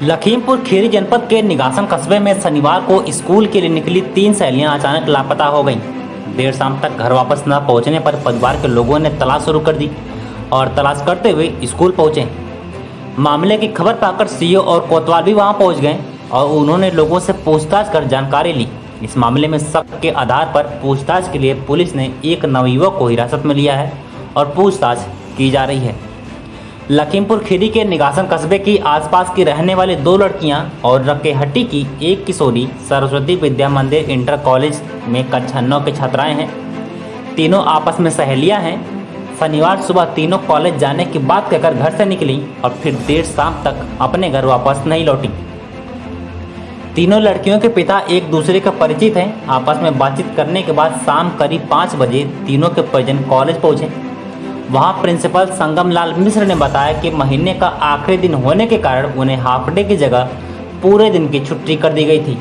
लखीमपुर खीरी जनपद के निगासन कस्बे में शनिवार को स्कूल के लिए निकली 3 सहेलियां अचानक लापता हो गईं। देर शाम तक घर वापस न पहुंचने पर परिवार के लोगों ने तलाश शुरू कर दी और तलाश करते हुए स्कूल पहुंचे। मामले की खबर पाकर सीओ और कोतवाल भी वहां पहुंच गए और उन्होंने लोगों से पूछताछ कर जानकारी ली। इस मामले में शक के आधार पर पूछताछ के लिए पुलिस ने एक नवयुवक को हिरासत में लिया है और पूछताछ की जा रही है। लखीमपुर खीरी के निगासन कस्बे की आसपास की रहने वाली 2 लड़कियां और रकेहट्टी की एक किशोरी सरस्वती विद्या मंदिर इंटर कॉलेज में कक्षा 9 की छात्राएं हैं। तीनों आपस में सहेलियां हैं। शनिवार सुबह तीनों कॉलेज जाने की बात कहकर घर से निकली और फिर देर शाम तक अपने घर वापस नहीं लौटी। तीनों लड़कियों के पिता एक दूसरे के परिचित हैं। आपस में बातचीत करने के बाद शाम करीब 5 बजे तीनों के परिजन कॉलेज पहुंचे। वहां प्रिंसिपल संगम लाल मिश्र ने बताया कि महीने का आखिरी दिन होने के कारण उन्हें हाफ डे की जगह पूरे दिन की छुट्टी कर दी गई थी।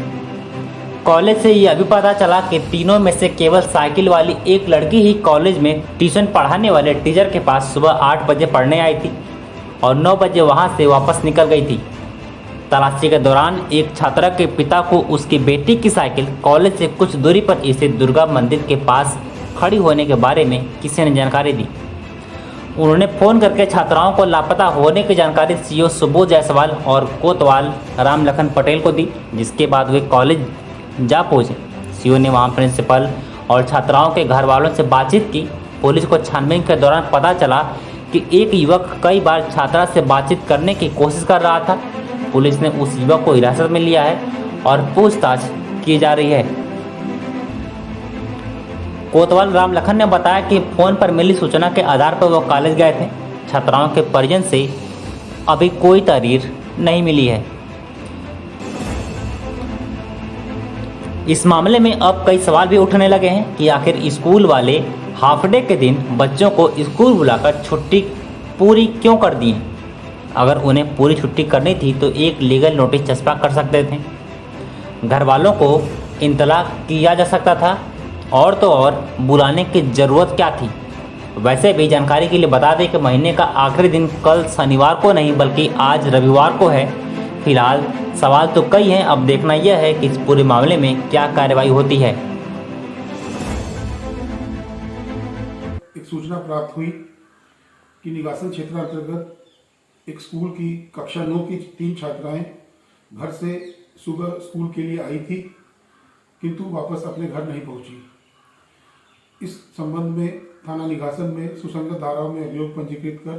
कॉलेज से यह भी पता चला कि तीनों में से केवल साइकिल वाली एक लड़की ही कॉलेज में ट्यूशन पढ़ाने वाले टीचर के पास सुबह 8 बजे पढ़ने आई थी और 9 बजे वहां से वापस निकल गई थी। तलाशी के दौरान एक छात्रा के पिता को उसकी बेटी की साइकिल कॉलेज से कुछ दूरी पर स्थित दुर्गा मंदिर के पास खड़ी होने के बारे में किसी ने जानकारी दी। उन्होंने फोन करके छात्राओं को लापता होने की जानकारी सीओ सुबोध जायसवाल और कोतवाल राम लखन पटेल को दी, जिसके बाद वे कॉलेज जा पहुंचे। सीओ ने वहां प्रिंसिपल और छात्राओं के घर वालों से बातचीत की। पुलिस को छानबीन के दौरान पता चला कि एक युवक कई बार छात्रा से बातचीत करने की कोशिश कर रहा था। पुलिस ने उस युवक को हिरासत में लिया है और पूछताछ की जा रही है। कोतवाल राम लखन ने बताया कि फोन पर मिली सूचना के आधार पर वो कॉलेज गए थे। छात्राओं के परिजन से अभी कोई तहरीर नहीं मिली है। इस मामले में अब कई सवाल भी उठने लगे हैं कि आखिर स्कूल वाले हाफ डे के दिन बच्चों को स्कूल बुलाकर छुट्टी पूरी क्यों कर दी। अगर उन्हें पूरी छुट्टी करनी थी तो एक लीगल नोटिस चस्पा कर सकते थे। घर वालों को इंतला किया जा सकता था और तो और बुलाने की ज़रूरत क्या थी। वैसे भी जानकारी के लिए बता दें कि महीने का आखिरी दिन कल शनिवार को नहीं बल्कि आज रविवार को है। फिलहाल सवाल तो कई हैं, अब देखना यह है कि इस पूरे मामले में क्या कार्रवाई होती है। एक सूचना प्राप्त हुई कि निगासन क्षेत्र अंतर्गत एक स्कूल की कक्षा 9 की 3 छात्राएं घर से सुबह स्कूल के लिए आई थी, किंतु वापस अपने घर नहीं पहुंची। इस संबंध में थाना निगासन में सुसंगत धाराओं में अभियोग पंजीकृत कर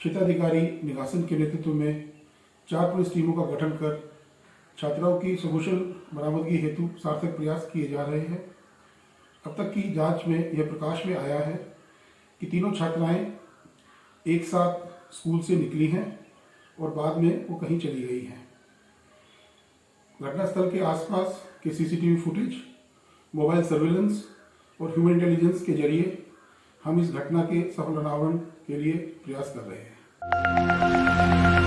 क्षेत्राधिकारी निगासन के नेतृत्व में 4 पुलिस टीमों का गठन कर छात्राओं की सकुशल बरामदगी हेतु सार्थक प्रयास किए जा रहे हैं। अब तक की जांच में यह प्रकाश में आया है कि तीनों छात्राएं एक साथ स्कूल से निकली हैं और बाद में वो कहीं चली गई हैं। घटनास्थल के आसपास के सीसीटीवी फुटेज, मोबाइल सर्वेलेंस और ह्यूमन इंटेलिजेंस के जरिए हम इस घटना के सफल अनावरण के लिए प्रयास कर रहे हैं।